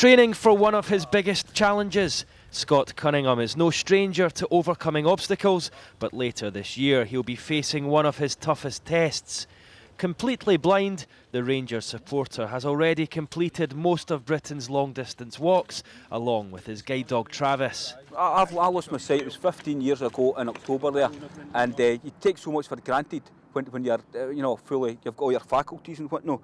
Training for one of his biggest challenges. Scott Cunningham is no stranger to overcoming obstacles, but later this year he'll be facing one of his toughest tests. Completely blind, the Rangers supporter has already completed most of Britain's long-distance walks, along with his guide dog Travis. I lost my sight. It was 15 years ago in October there, and you take so much for granted when you're, fully, you've got all your faculties and whatnot.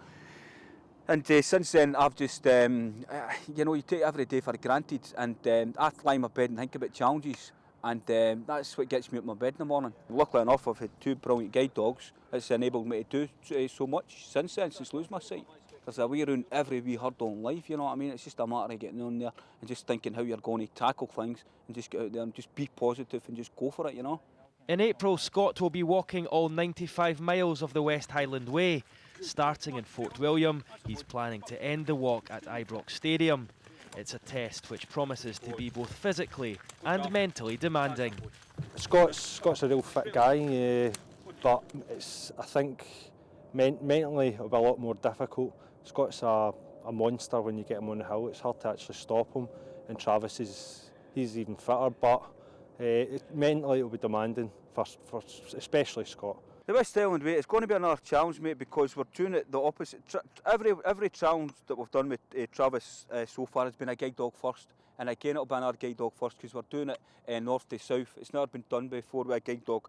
And since then, I've just, you take every day for granted, and I lie in my bed and think about challenges, and that's what gets me out of my bed in the morning. Luckily enough, I've had two brilliant guide dogs. It's enabled me to do so much since losing my sight. There's a way around every wee hurdle in life, you know what I mean? It's just a matter of getting on there and just thinking how you're going to tackle things and just get out there and just be positive and just go for it, you know. In April, Scott will be walking all 95 miles of the West Highland Way. Starting in Fort William, he's planning to end the walk at Ibrox Stadium. It's a test which promises to be both physically and mentally demanding. Scott's a real fit guy, but I think mentally it'll be a lot more difficult. Scott's a monster when you get him on the hill. It's hard to actually stop him, and Travis he's even fitter, but mentally it'll be demanding for especially Scott. The West Highland Way, it's going to be another challenge, mate, because we're doing it the opposite. Every challenge that we've done with Travis so far has been a guide dog first, and again it'll be another guide dog first because we're doing it north to south. It's never been done before with a guide dog,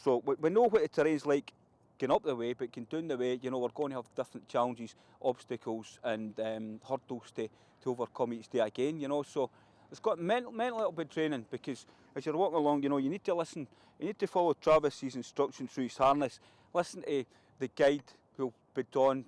so we know what the terrain's like going up the way, but going down the way, we're going to have different challenges, obstacles, and hurdles to overcome each day again. So it's got mentally it'll be training, because as you're walking along, you need to listen. You need to follow Travis's instructions through his harness. Listen to the guide who'll be done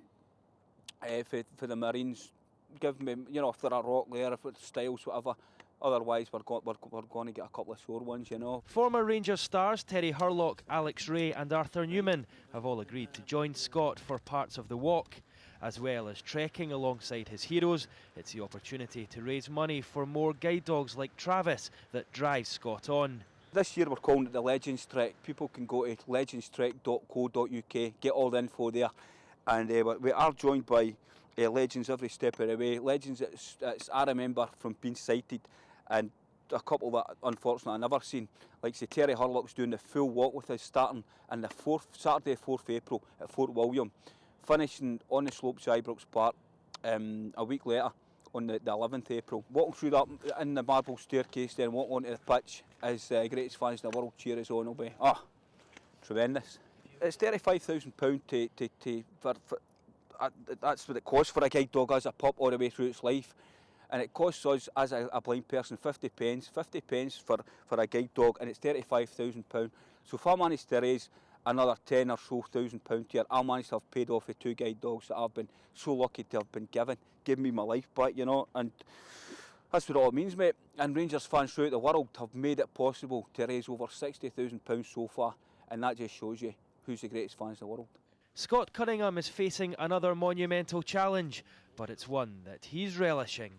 for the Marines. Give me, if there are rock there, if it's styles, whatever. Otherwise, we're going to get a couple of sore ones, Former Rangers stars Terry Hurlock, Alex Rae and Arthur Newman have all agreed to join Scott for parts of the walk. As well as trekking alongside his heroes, it's the opportunity to raise money for more guide dogs like Travis that drives Scott on. This year we're calling it the Legends Trek. People can go to legendstrek.co.uk, get all the info there, and we are joined by legends every step of the way. Legends that I remember from being sighted, and a couple that unfortunately I've never seen. Like say Terry Hurlock's doing the full walk with us, starting on the Saturday 4th April at Fort William, finishing on the slopes of Ibrox Park a week later on the 11th April. Walking through that in the marble staircase, then walking onto the pitch as the greatest fans in the world cheer us on. Will be tremendous. It's £35,000 for that's what it costs for a guide dog as a pup all the way through its life, and it costs us as a blind person 50 pence for a guide dog, and it's £35,000. So if I manage to raise another £10,000 or so here, I'll manage to have paid off the two guide dogs that I've been so lucky to have been given me my life back, and that's what all it means, mate. And Rangers fans throughout the world have made it possible to raise over £60,000 so far, and that just shows you who's the greatest fans in the world. Scott Cunningham is facing another monumental challenge, but it's one that he's relishing.